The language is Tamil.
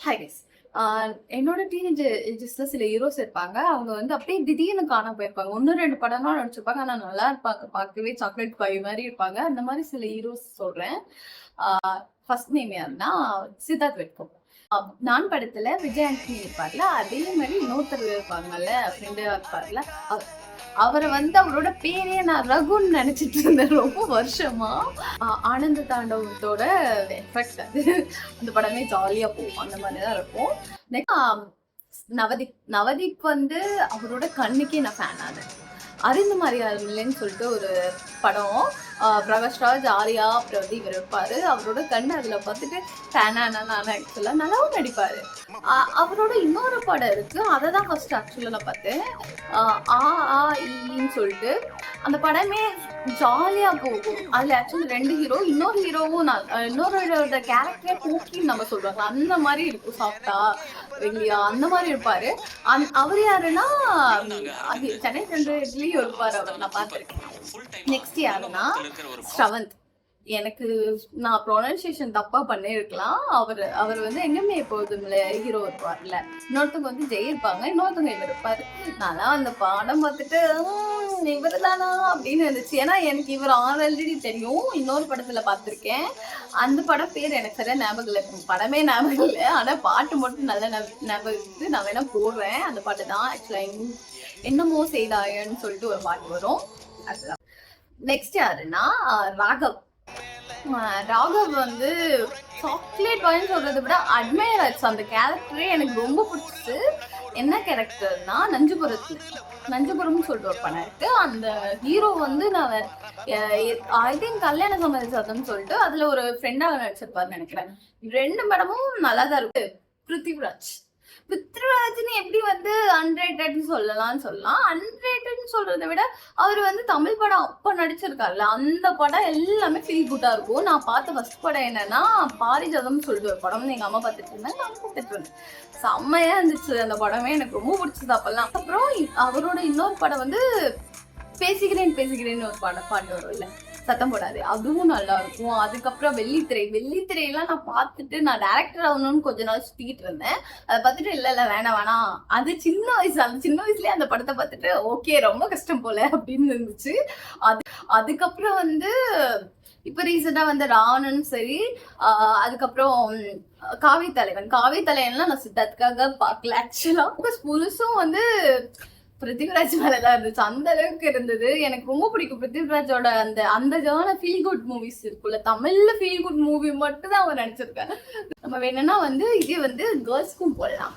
Hi guys. என்னோட டீனேஜ் ஏஜஸ்ல சில ஹீரோஸ் இருப்பாங்க. அவங்க வந்து அப்படியே திடீர்னு காணாம போயிருப்பாங்க. 1, 2 படம் தான் நடிச்சிருப்பாங்க. ஆனா நல்லா இருப்பாங்க. பார்க்கவே சாக்லேட் பாய் மாதிரி இருப்பாங்க. அந்த மாதிரி சில ஹீரோஸ் சொல்றேன். ஃபர்ஸ்ட் நேம் யாருன்னா சித்தார்த் வெட்கம். நான் படத்துல விஜய் ஆண்டனி இருப்பார்ல, அதே மாதிரி இன்னொருத்தர் இருப்பாங்கல்ல, ஃப்ரெண்டா இருப்பார்ல, அவரை வந்து அவரோட பேரே நான் ரகுன்னு நினைச்சிட்டு இருந்தேன் ரொம்ப வருஷமா. ஆனந்த தாண்டவத்தோட எஃபெக்ட் அது. அந்த படமே ஜாலியா போகும், அந்த மாதிரிதான் இருக்கும். நவதீப் நவதீப் வந்து அவரோட கண்ணுக்கே நான் ஃபேன் ஆனேன். அறிந்து மரியாதைன்னு சொல்லிட்டு ஒரு படம், பிரகாஷ்ராஜ், ஆர்யா, அப்புறம் வந்து இவர் இருப்பாரு. அவரோட கண்ணு அதுல பார்த்துட்டு ஃபேன் ஆனா ஆக்சுவலா நல்லாவும் நடிப்பாரு. அவரோட இன்னொரு படம் இருக்கு, அதை தான் ஃபர்ஸ்ட் ஆக்சுவலா நான் பார்த்தேன். ன்னு சொல்லிட்டு அந்த படமே ஜாலியா போகும். அதுல ஆக்சுவலி 2 ஹீரோ, இன்னொரு ஹீரோவும் இன்னொரு கேரக்டரே போக்கின்னு நம்ம சொல்றாங்க, அந்த மாதிரி இருக்கும். சாஃப்டா இல்லையா அந்த மாதிரி இருப்பாரு. அவர் யாருன்னா சென்னை சென்ட்ரல்லையும் இருப்பாரு. அவர் நான் பார்த்திருக்கேன். நெக்ஸ்ட் யாருன்னா ஸ்ரவந்த். எனக்கு நான் ப்ரொனன்சியேஷன் தப்பா பண்ணிருக்கலாம். அவர் வந்து எங்கேயுமே எப்போதும் ஹீரோ இருப்பார்ல, இன்னொருத்தவங்க வந்து ஜெய் இருப்பாங்க, இன்னொருத்தவங்க இவர் இருப்பாரு. நான்லாம் அந்த படம் பார்த்துட்டு இவர் தானா அப்படின்னு இருந்துச்சு. ஏன்னா எனக்கு இவர் ஆல்ரெடி தெரியும், இன்னொரு படத்துல பார்த்திருக்கேன். அந்த படம் பேர் எனக்கு சரியா ஞாபகம் இல்லை, படமே ஞாபகம் இல்லை. ஆனா பாட்டு மட்டும் நல்ல ஞாபகம் இருக்கு. நான் வேணா போடுறேன். அந்த பாட்டு தான் ஆக்சுவலா என்னமோ செய்தாயன்னு சொல்லிட்டு ஒரு பாட்டு வரும். அதுதான். நெக்ஸ்ட் யாருன்னா ராகவ். ராகவ் வந்து சாக்லேட் பாய்ன்னு சொல்றதை விட அட்மையர் ஆச்சு. அந்த கேரக்டரே எனக்கு ரொம்ப பிடிச்சிச்சு. என்ன கேரக்டர்னா நஞ்சுபுரம்னு சொல்லிட்டு ஒரு படம் இருக்கு. அந்த ஹீரோ வந்து நான் ஐ திங்க் கல்யாண சம்மதிச்சாதன்னு சொல்லிட்டு அதுல ஒரு ஃப்ரெண்டா நடிச்சிருப்பாருன்னு நினைக்கிறேன். 2 படமும் நல்லா தான் இருக்கு. பிருத்திவிராஜ்னு எப்படி வந்து அன்ரேட்டட்னு சொல்லலாம். அன்ரேட்டட்னு சொல்றதை விட அவர் வந்து தமிழ் படம் அப்ப நடிச்சிருக்காருல்ல, அந்த படம் எல்லாமே ஃபீல் குட்டா இருக்கும். நான் பார்த்த ஃபர்ஸ்ட் படம் என்னன்னா பாரிஜாதம்னு சொல்லிட்டு ஒரு படம் எங்க அம்மா பார்த்துட்டு இருந்தேன், நான் பார்த்துட்டு இருந்தேன். செம்மையா இருந்துச்சு அந்த படமே, எனக்கு ரொம்ப பிடிச்சது அப்பெல்லாம். அப்புறம் அவரோட இன்னொரு படம் வந்து பேசிக்கிறேன்னு ஒரு பாட்டு வரும் இல்ல, சத்தம் போடாது, அதுவும் நல்லா இருக்கும். அதுக்கப்புறம் வெள்ளித்திரையெல்லாம் நான் பார்த்துட்டு நான் டைரக்டர் ஆகணும்னு கொஞ்ச நாள் சுத்திக்கிட்டு இருந்தேன். அதை பார்த்துட்டு இல்ல வேணாம், அது சின்ன வயசுலயே அந்த படத்தை பார்த்துட்டு ஓகே ரொம்ப கஷ்டம் போல அப்படின்னு இருந்துச்சு. அதுக்கப்புறம் வந்து இப்ப ரீசெண்டா வந்து ராவணன் சரி, அதுக்கப்புறம் காவி தலைவன்லாம் நான் சித்தார்த்துக்காக பார்க்கல. ஆக்சுவலா முழுசும் வந்து பிருத்திவிராஜ் மேலதான் இருந்துச்சு. அந்த அளவுக்கு இருந்தது. எனக்கு ரொம்ப பிடிக்கும் பிருத்திவிராஜோட அந்த ஜான ஃபீல் குட் மூவிஸ் இருக்குல்ல, தமிழ்ல ஃபீல் குட் மூவி மட்டும் தான் அவர் நடிச்சிருக்காரு. நம்ம வேணும்னா வந்து இதே வந்து கேர்ள்ஸ்க்கும் போடலாம்.